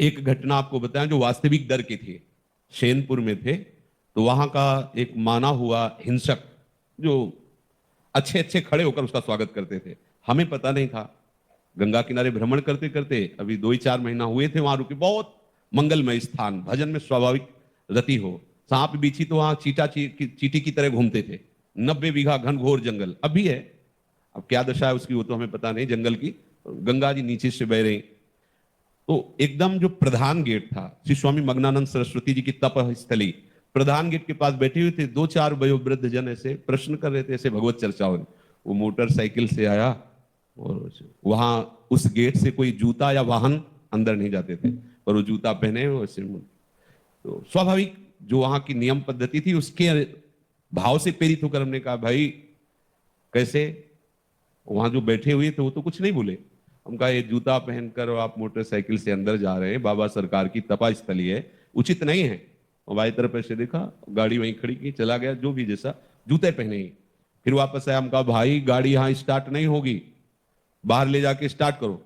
एक घटना आपको बताएं जो वास्तविक दर की थी। शेनपुर में थे तो वहां का एक माना हुआ हिंसक जो अच्छे अच्छे खड़े होकर उसका स्वागत करते थे, हमें पता नहीं था। गंगा किनारे भ्रमण करते करते अभी 2 ही 4 महीना हुए थे वहां रुके। बहुत मंगलमय स्थान, भजन में स्वाभाविक रति हो। सांप बिच्छी तो वहां चीटी की तरह घूमते थे। 90 बीघा घनघोर जंगल अब भी है। अब क्या दशा है उसकी वो तो हमें पता नहीं जंगल की। गंगा जी नीचे से बह रही। तो एकदम जो प्रधान गेट था, श्री स्वामी मग्नानंद सरस्वती जी की तप स्थली, प्रधान गेट के पास बैठे हुए थे 2 4 वयोवृद्ध जन, ऐसे प्रश्न कर रहे थे, ऐसे भगवत चर्चाओं। वो मोटरसाइकिल से आया और वहां उस गेट से कोई जूता या वाहन अंदर नहीं जाते थे, पर वो जूता पहने वैसे। तो स्वाभाविक जो वहां की नियम पद्धति थी उसके भाव से प्रेरित होकर हमने कहा भाई कैसे। वहां जो बैठे हुए थे वो तो कुछ नहीं बोले। हम कहा ये जूता पहनकर आप मोटरसाइकिल से अंदर जा रहे हैं, बाबा सरकार की तपा स्थली है, उचित नहीं है। और बाई तरफ ऐसे देखा, गाड़ी वहीं खड़ी की, चला गया जो भी जैसा, जूते पहने ही। फिर वापस आया, हम कहा भाई गाड़ी यहां स्टार्ट नहीं होगी, बाहर ले जाके स्टार्ट करो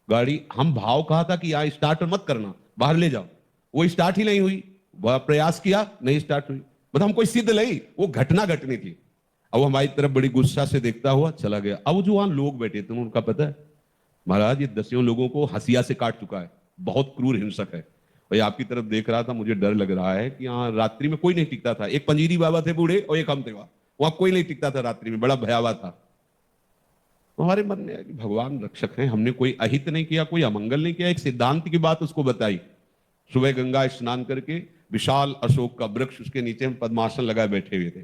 गाड़ी। हम भाव कहा था कि यहां स्टार्ट मत करना, बाहर ले जाओ। वो स्टार्ट ही नहीं हुई, बड़ा प्रयास किया, नहीं स्टार्ट हुई। मतलब हम कोई सिद्ध नहीं, वो घटना घटनी थी। अब हमारी तरफ बड़ी गुस्सा से देखता हुआ चला गया। अब जो वहां लोग बैठे थे उनका पता है महाराज ये 10 लोगों को हंसिया से काट चुका है, बहुत क्रूर हिंसक है। भाई आपकी तरफ देख रहा था, मुझे डर लग रहा है कि यहाँ रात्रि में कोई नहीं टिकता था। एक पंजीरी बाबा थे बूढ़े और एक हम थे, वहां कोई नहीं टिकता था रात्रि में, बड़ा भयावह था। तो हमारे मन में कि भगवान रक्षक हैं, हमने कोई अहित नहीं किया, कोई अमंगल नहीं किया, एक सिद्धांत की बात उसको बताई। सुबह गंगा स्नान करके विशाल अशोक का वृक्ष, उसके नीचे हम पद्मासन लगाए बैठे हुए थे।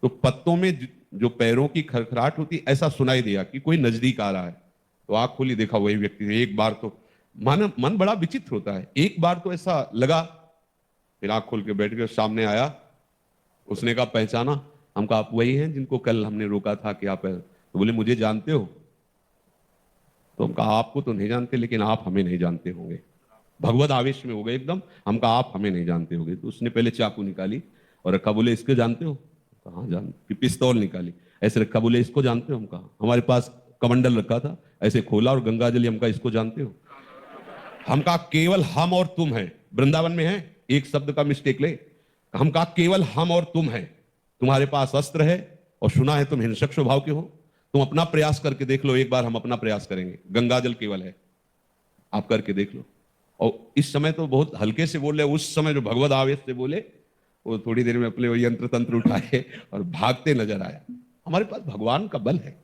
तो पत्तों में जो पैरों की खरखराहट होती ऐसा सुनाई दिया कि कोई नजदीक आ रहा है। तो आंख खोली, देखा वही व्यक्ति। एक बार तो मन बड़ा विचित्र होता है, एक बार तो ऐसा लगा। फिर आंख खोल के बैठ गए, सामने आया। उसने कहा पहचाना? हम कहा आप वही हैं जिनको कल हमने रोका था कि आप। तो बोले मुझे जानते हो? तो हम कहा आपको तो नहीं जानते, लेकिन आप हमें नहीं जानते होंगे। भगवत आवेश में हो गए एकदम। हम कहा आप हमें नहीं जानते होंगे। तो उसने पहले चाकू निकाली और रखा, बोले इसके जानते हो? कहा जान। फिर पिस्तौल निकाली, ऐसे रखा, बोले इसको जानते हो? हम कहा हमारे पास कमंडल रखा था, ऐसे खोला और गंगा जल। हम कहा इसको जानते हो? हम कहा केवल हम और तुम है, वृंदावन में है, एक शब्द का मिस्टेक ले। हम कहा केवल हम और तुम है, तुम्हारे पास अस्त्र है और सुना है तुम हिंसक स्वभाव के हो। तुम अपना प्रयास करके देख लो, एक बार हम अपना प्रयास करेंगे। गंगा जल केवल है, आप करके देख लो। और इस समय तो बहुत हल्के से बोल रहे, उस समय जो भगवत आवेश से बोले, वो थोड़ी देर में अपने वो यंत्र तंत्र उठाए और भागते नजर आया। हमारे पास भगवान का बल है।